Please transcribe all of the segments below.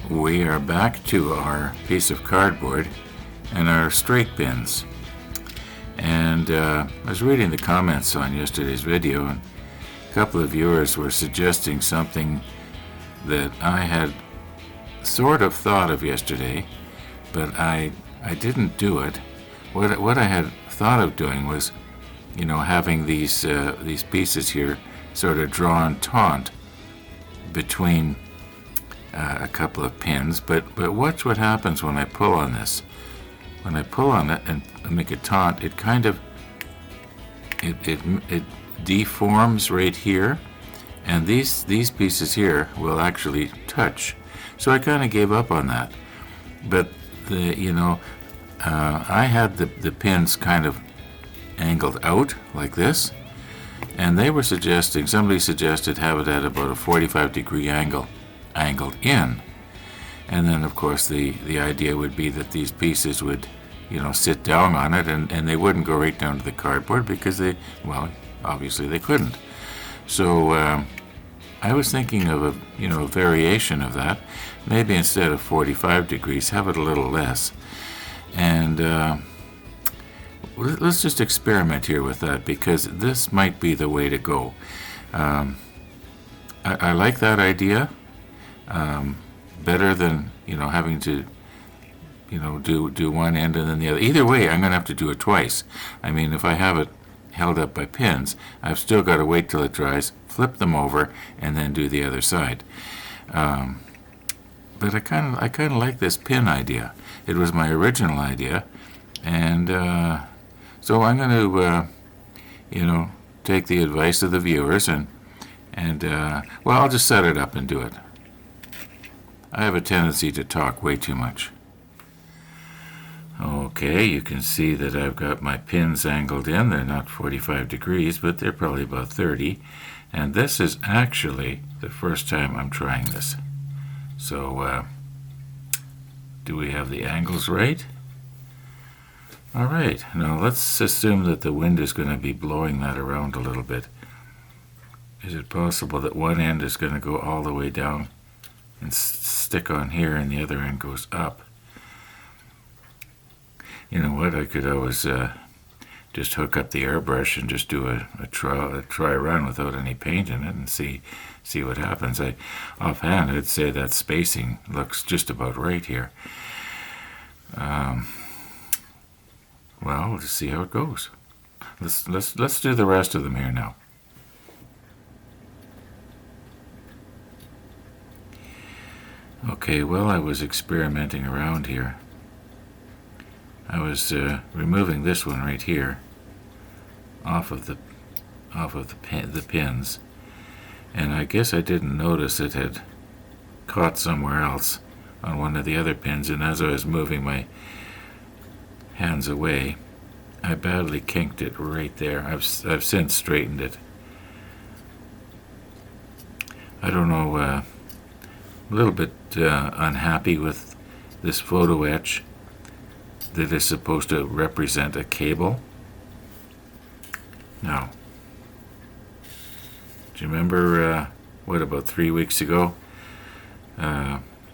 We are back to our piece of cardboard and our straight pins. And I was reading the comments on yesterday's video, and a couple of viewers were suggesting something that I had sort of thought of yesterday, but I didn't do it. What I had thought of doing was, having these pieces here sort of drawn taut between a couple of pins, but watch what happens when I pull on this. When I pull on it and make it taut, it kind of it deforms right here, and these pieces here will actually touch. So I kind of gave up on that. But I had the pins kind of angled out like this, and somebody suggested have it at about a 45-degree angle, angled in. And then of course the idea would be that these pieces would sit down on it, and they wouldn't go right down to the cardboard because obviously they couldn't. So I was thinking of a variation of that. Maybe instead of 45 degrees, have it a little less. And let's just experiment here with that, because this might be the way to go. I like that idea better than having to do one end and then the other. Either way, I'm going to have to do it twice. I mean, if I have it held up by pins, I've still got to wait till it dries, flip them over, and then do the other side. But I kind of like this pin idea. It was my original idea, and so I'm going to take the advice of the viewers and I'll just set it up and do it. I have a tendency to talk way too much. Okay, you can see that I've got my pins angled in. They're not 45 degrees, but they're probably about 30. And this is actually the first time I'm trying this. So, do we have the angles right? All right, now let's assume that the wind is going to be blowing that around a little bit. Is it possible that one end is going to go all the way down and stick on here, and the other end goes up? You know what, I could always just hook up the airbrush and just do a try run without any paint in it and see what happens. Offhand, I'd say that spacing looks just about right here. Well, we'll just see how it goes. Let's do the rest of them here now. Okay, well, I was experimenting around here. I was removing this one right here off of the pins, and I guess I didn't notice it had caught somewhere else on one of the other pins, and as I was moving my hands away, I badly kinked it right there. I've since straightened it. I don't know, a little bit unhappy with this photo etch that is supposed to represent a cable. Now, do you remember about 3 weeks ago,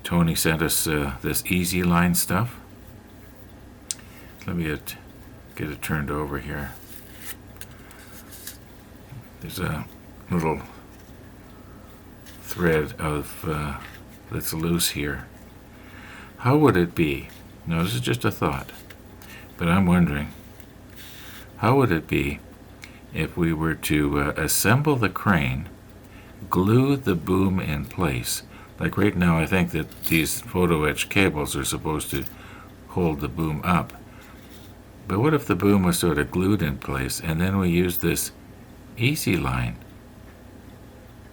Tony sent us this Easy Line stuff? Let me get it turned over here. There's a little thread that's loose here. How would it be? Now, this is just a thought, but I'm wondering, how would it be if we were to assemble the crane, glue the boom in place? Like right now, I think that these photo etch cables are supposed to hold the boom up. But what if the boom was sort of glued in place, and then we use this Easy Line?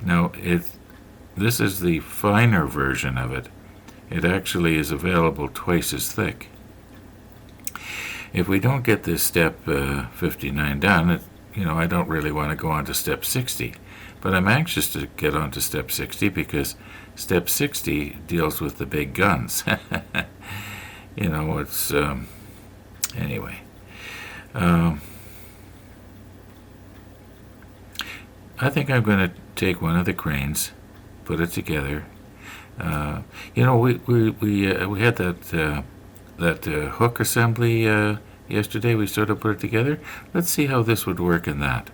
Now, this is the finer version of it. It actually is available twice as thick. If we don't get this step 59 done, I don't really want to go on to step 60. But I'm anxious to get on to step 60 because step 60 deals with the big guns. It's anyway. I think I'm going to take one of the cranes, put it together, We had that hook assembly yesterday. We sort of put it together. Let's see how this would work in that.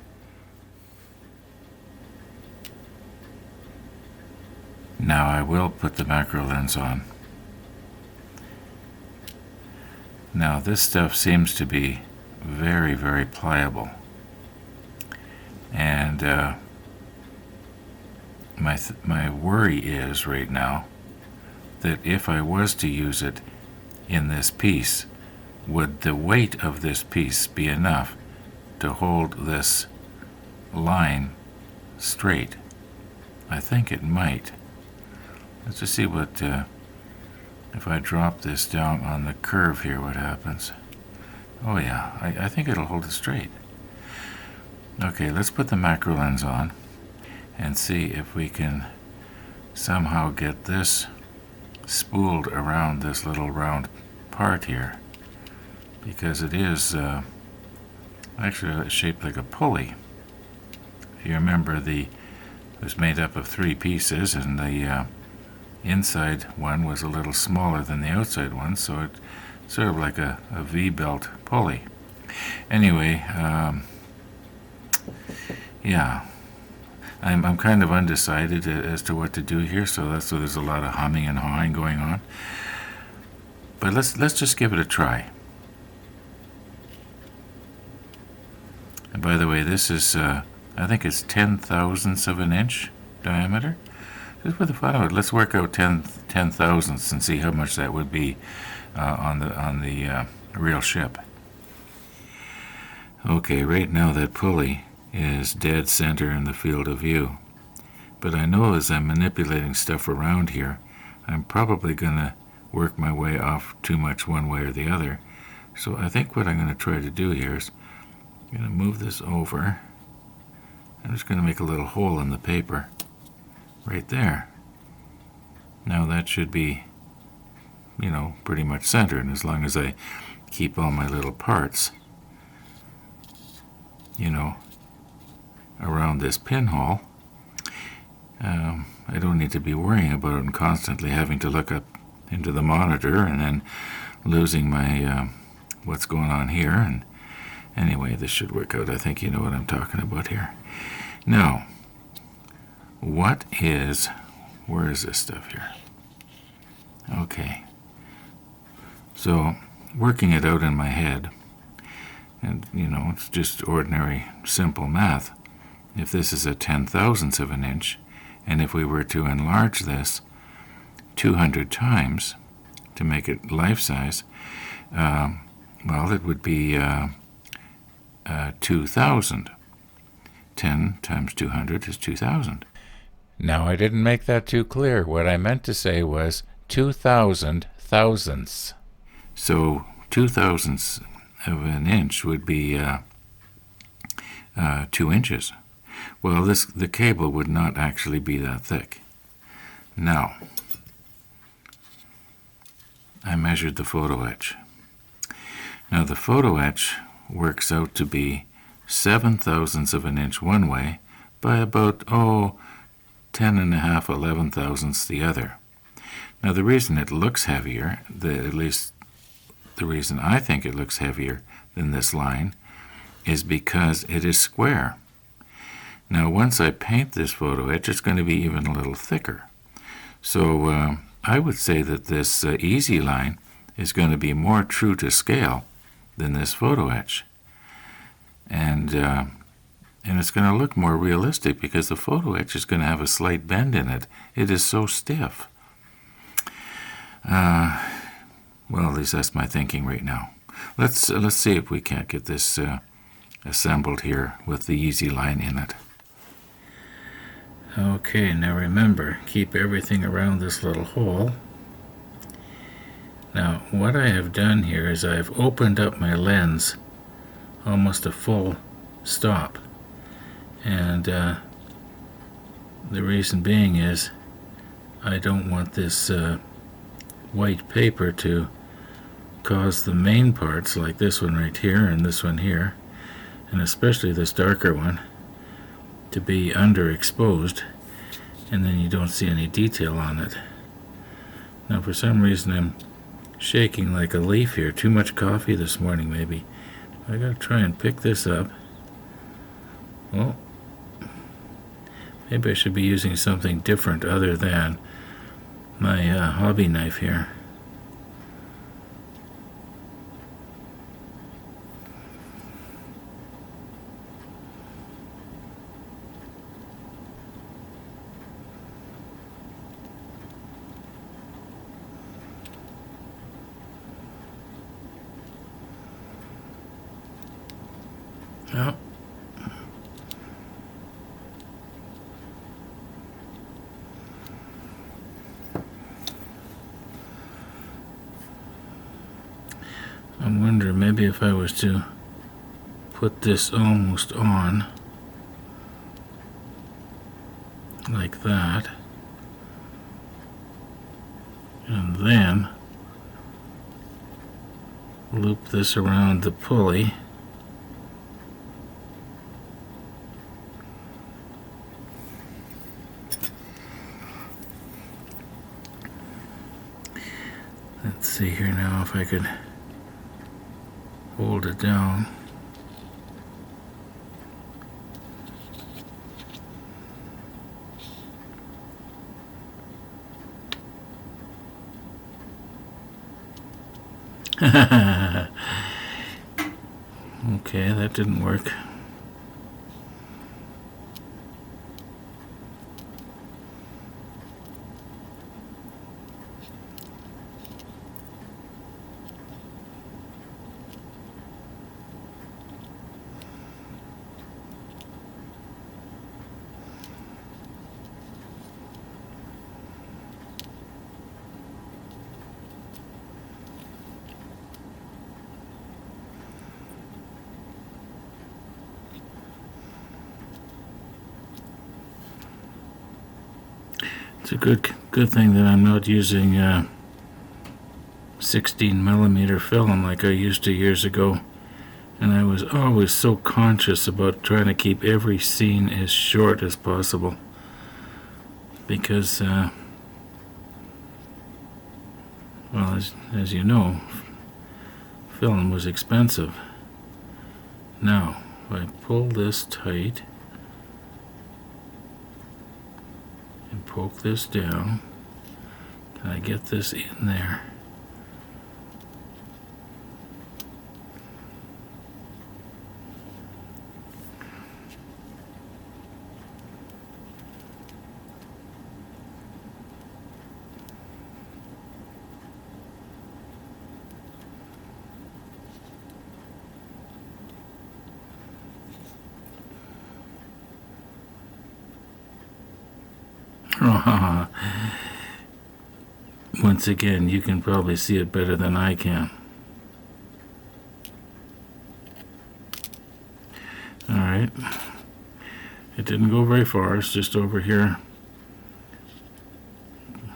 Now I will put the macro lens on. Now this stuff seems to be very, very pliable. And my worry is right now that if I was to use it in this piece, would the weight of this piece be enough to hold this line straight? I think it might. Let's just see what, if I drop this down on the curve here, what happens. Oh yeah, I think it'll hold it straight. Okay, let's put the macro lens on and see if we can somehow get this spooled around this little round part here, because it is actually shaped like a pulley. If you remember, it was made up of 3 pieces, and the inside one was a little smaller than the outside one, so it's sort of like a V-belt pulley. Anyway, yeah, I'm kind of undecided as to what to do here, so there's a lot of humming and hawing going on. But let's just give it a try. And by the way, this is I think it's 10/1000ths of an inch diameter. Just for the fun of it, let's work out 10 thousandths and see how much that would be on the real ship. Okay, right now that pulley is dead center in the field of view. But I know as I'm manipulating stuff around here, I'm probably going to work my way off too much one way or the other. So I think what I'm going to try to do here is I'm going to move this over. I'm just going to make a little hole in the paper right there. Now that should be, pretty much centered, as long as I keep all my little parts, around this pinhole. I don't need to be worrying about it and constantly having to look up into the monitor and then losing my what's going on here. And anyway, this should work out. I think you know what I'm talking about here. Now, where is this stuff here? Okay. So, working it out in my head, and it's just ordinary simple math. If this is a 10/1000th of an inch, and if we were to enlarge this 200 times to make it life-size, it would be 2,000. 10 times 200 is 2,000. Now, I didn't make that too clear. What I meant to say was 2,000 thousandths. So 2,000ths of an inch would be 2 inches. Well, the cable would not actually be that thick. Now, I measured the photo etch. Now, the photo etch works out to be 7/1000ths of an inch one way by about 10.5 11/1000ths the other. Now, the reason it looks heavier, at least the reason I think it looks heavier than this line, is because it is square. Now, once I paint this photo etch, it's going to be even a little thicker. So I would say that this easy line is going to be more true to scale than this photo etch. And it's going to look more realistic because the photo etch is going to have a slight bend in it. It is so stiff. Well, at least that's my thinking right now. Let's see if we can't get this assembled here with the easy line in it. Okay, now remember, keep everything around this little hole. Now, what I have done here is I've opened up my lens almost a full stop. And the reason being is I don't want this white paper to cause the main parts, like this one right here and this one here, and especially this darker one, to be underexposed, and then you don't see any detail on it. Now, for some reason, I'm shaking like a leaf here. Too much coffee this morning, maybe. I gotta try and pick this up. Well, maybe I should be using something different other than my hobby knife here. Oh. I wonder maybe if I was to put this almost on like that, and then loop this around the pulley. Let's see here now if I could hold it down. Okay, that didn't work. It's a good thing that I'm not using 16mm film like I used to years ago, and I was always so conscious about trying to keep every scene as short as possible, because well, as you know, film was expensive. Now if I pull this tight and poke this down, can I get this in there? Once again, you can probably see it better than I can. Alright. It didn't go very far, it's just over here.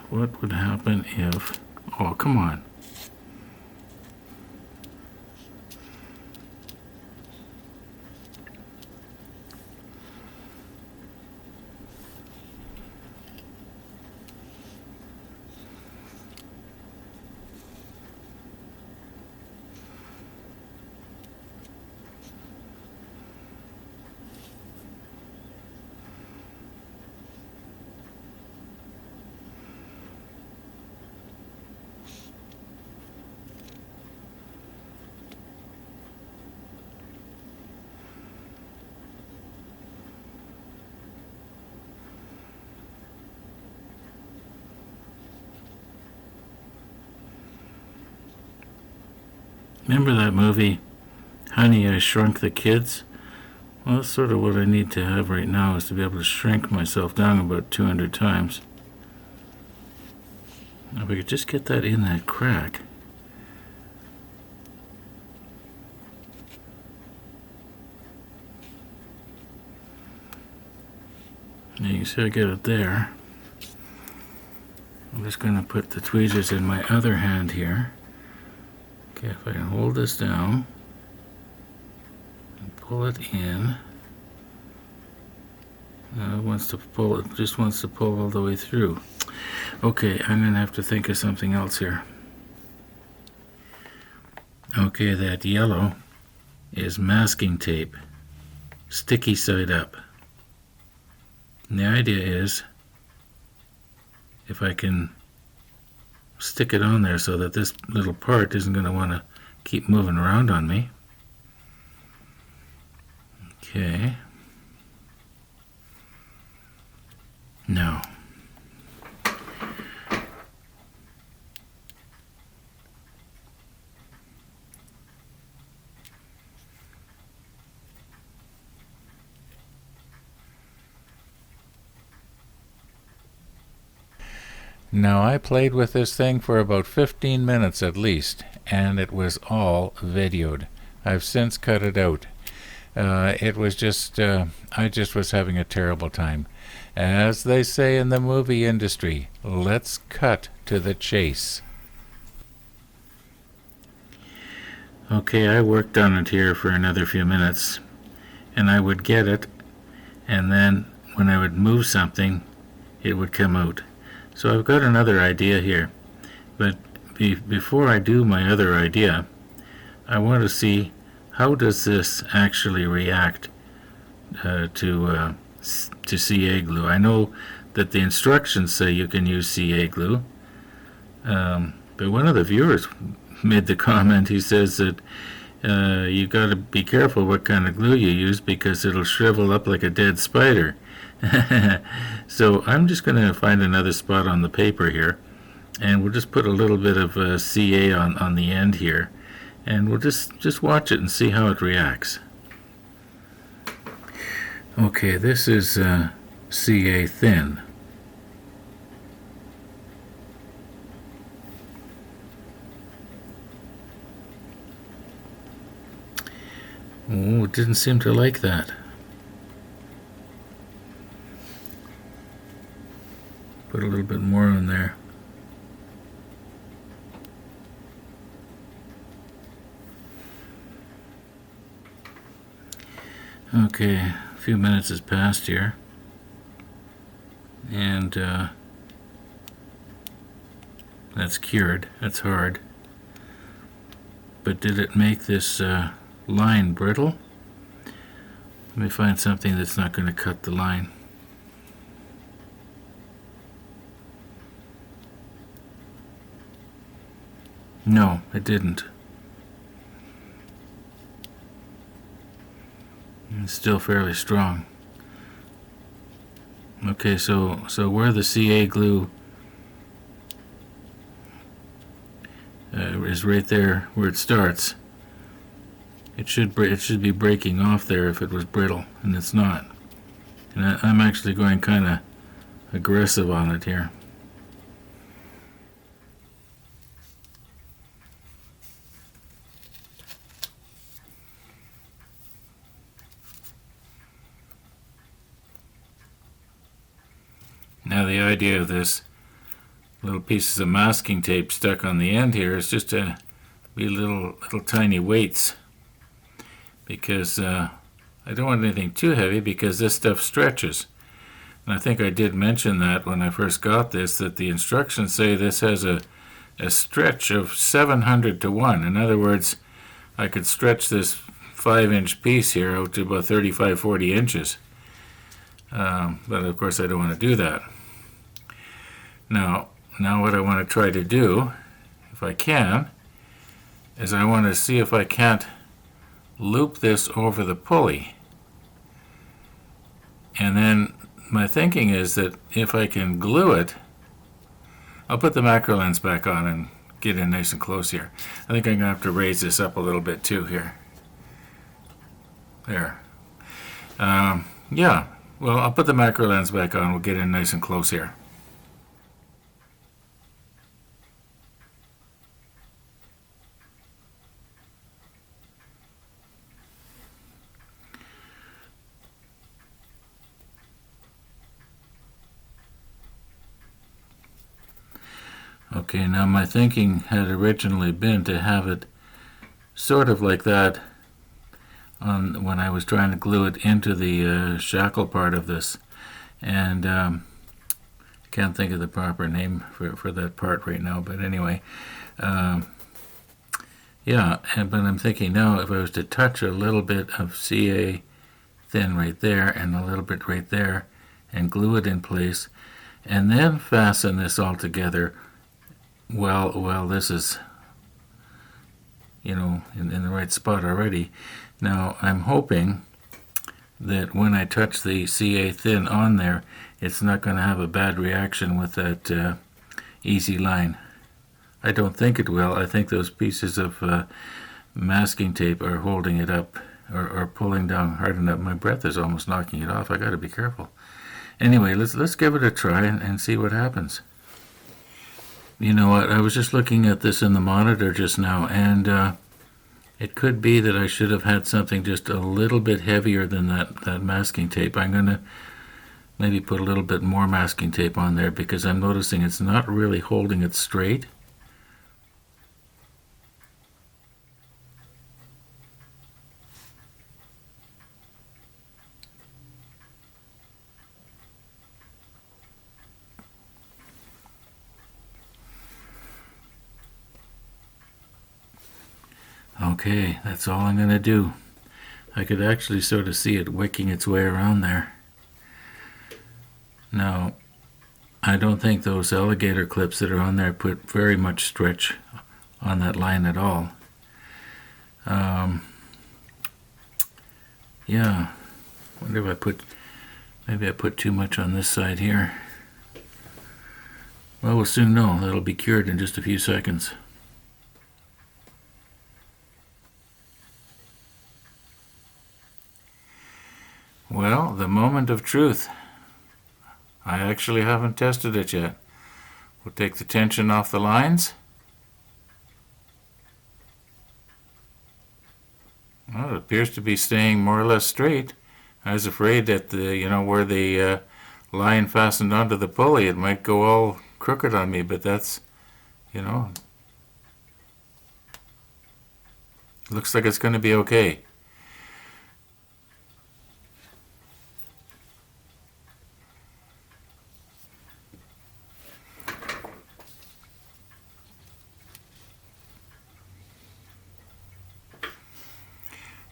What would happen if... Oh, come on. Remember that movie, Honey, I Shrunk the Kids? Well, that's sort of what I need to have right now, is to be able to shrink myself down about 200 times. If we could just get that in that crack. Now you can see I get it there. I'm just going to put the tweezers in my other hand here. Okay, if I can hold this down and pull it in. Now it wants to pull, it just wants to pull all the way through. Okay, I'm going to have to think of something else here. Okay, that yellow is masking tape, sticky side up. And the idea is, if I can stick it on there so that this little part isn't going to want to keep moving around on me. Okay. Now, I played with this thing for about 15 minutes at least, and it was all videoed. I've since cut it out. It was just, I just was having a terrible time. As they say in the movie industry, let's cut to the chase. Okay, I worked on it here for another few minutes, and I would get it, and then when I would move something, it would come out. So I've got another idea here, but before I do my other idea, I want to see how does this actually react to CA glue. I know that the instructions say you can use CA glue, but one of the viewers made the comment. He says that you got to be careful what kind of glue you use because it'll shrivel up like a dead spider. So I'm just going to find another spot on the paper here, and we'll just put a little bit of CA on the end here, and we'll just watch it and see how it reacts. Okay, this is CA thin. Oh, it didn't seem to like that. Put a little bit more on there. Okay, a few minutes has passed here, and that's cured. That's hard. But did it make this line brittle? Let me find something that's not going to cut the line. No, it didn't. It's still fairly strong. Okay, so where the CA glue is right there where it starts, it should be breaking off there if it was brittle, and it's not. And I'm actually going kind of aggressive on it here. Now the idea of this little pieces of masking tape stuck on the end here is just to be little tiny weights, because I don't want anything too heavy because this stuff stretches. And I think I did mention that when I first got this, that the instructions say this has a stretch of 700 to 1. In other words, I could stretch this 5-inch piece here out to about 35-40 inches. But of course I don't want to do that. Now what I want to try to do, if I can, is I want to see if I can't loop this over the pulley. And then my thinking is that if I can glue it, I'll put the macro lens back on and get in nice and close here. I think I'm going to have to raise this up a little bit too here. There. Yeah, well, I'll put the macro lens back on. We'll get in nice and close here. Okay, now my thinking had originally been to have it sort of like that when I was trying to glue it into the shackle part of this, and Can't think of the proper name for that part right now, but anyway. Yeah, but I'm thinking now if I was to touch a little bit of CA thin right there and a little bit right there and glue it in place and then fasten this all together, well, this is, in the right spot already. Now, I'm hoping that when I touch the CA thin on there, it's not going to have a bad reaction with that easy line. I don't think it will. I think those pieces of masking tape are holding it up or pulling down hard enough. My breath is almost knocking it off. I got to be careful. Anyway, let's give it a try and see what happens. You know what? I was just looking at this in the monitor just now, and it could be that I should have had something just a little bit heavier than that masking tape. I'm going to maybe put a little bit more masking tape on there because I'm noticing it's not really holding it straight. Okay, that's all I'm going to do. I could actually sort of see it wicking its way around there. Now, I don't think those alligator clips that are on there put very much stretch on that line at all. Yeah, wonder if maybe I put too much on this side here. Well, we'll soon know. That'll be cured in just a few seconds. Well, the moment of truth. I actually haven't tested it yet. We'll take the tension off the lines. Well, it appears to be staying more or less straight. I was afraid that where the line fastened onto the pulley, it might go all crooked on me, but that's, looks like it's going to be okay.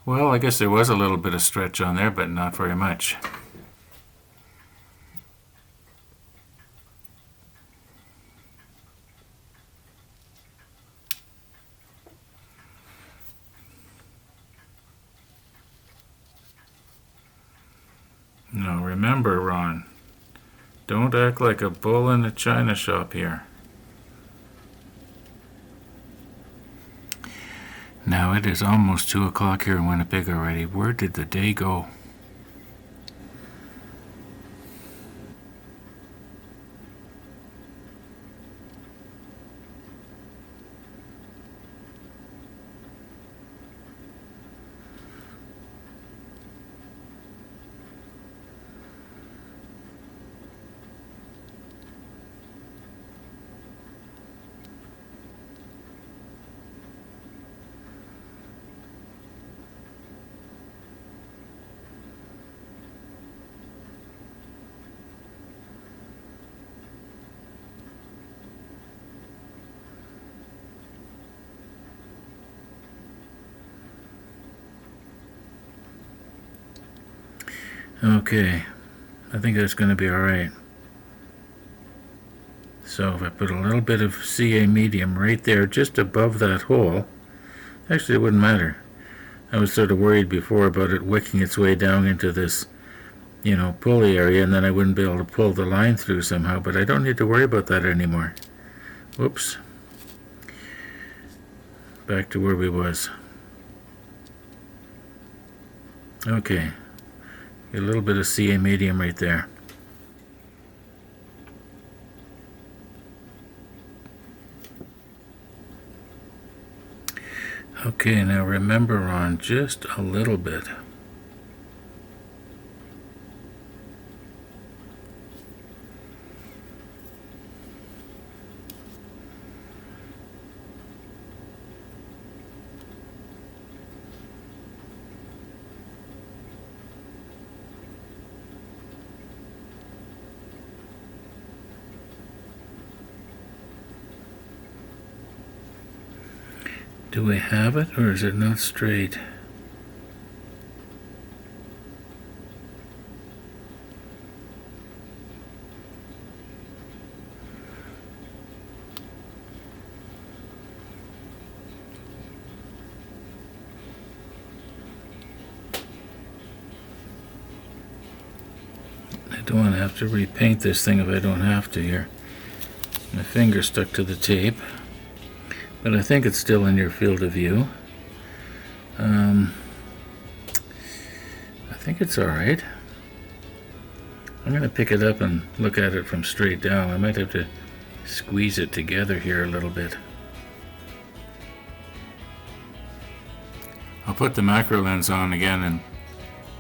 Well, I guess there was a little bit of stretch on there, but not very much. Now remember, Ron, don't act like a bull in a china shop here. Now it is almost 2 o'clock here in Winnipeg already. Where did the day go? Okay, I think that's going to be alright. So if I put a little bit of CA medium right there just above that hole, actually it wouldn't matter. I was sort of worried before about it wicking its way down into this, pulley area, and then I wouldn't be able to pull the line through somehow, but I don't need to worry about that anymore. Whoops. Back to where we was. Okay. A little bit of CA medium right there. Okay, now remember, Ron, just a little bit. Do we have it, or is it not straight? I don't want to have to repaint this thing if I don't have to here. My finger stuck to the tape, but I think it's still in your field of view. I think it's alright. I'm going to pick it up and look at it from straight down. I might have to squeeze it together here a little bit. I'll put the macro lens on again and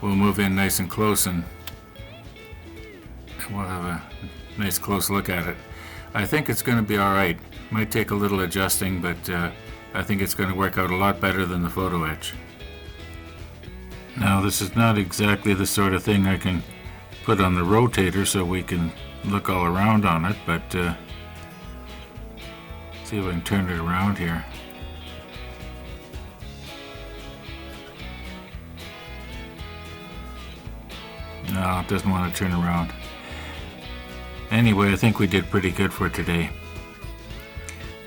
we'll move in nice and close and we'll have a nice close look at it. I think it's going to be alright. Might take a little adjusting, but I think it's going to work out a lot better than the photo etch. Now, this is not exactly the sort of thing I can put on the rotator so we can look all around on it, but see if I can turn it around here. No, it doesn't want to turn around. Anyway, I think we did pretty good for today.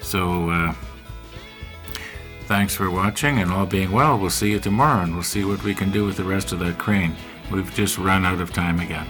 So, thanks for watching, and all being well, we'll see you tomorrow, and we'll see what we can do with the rest of that crane. We've just run out of time again.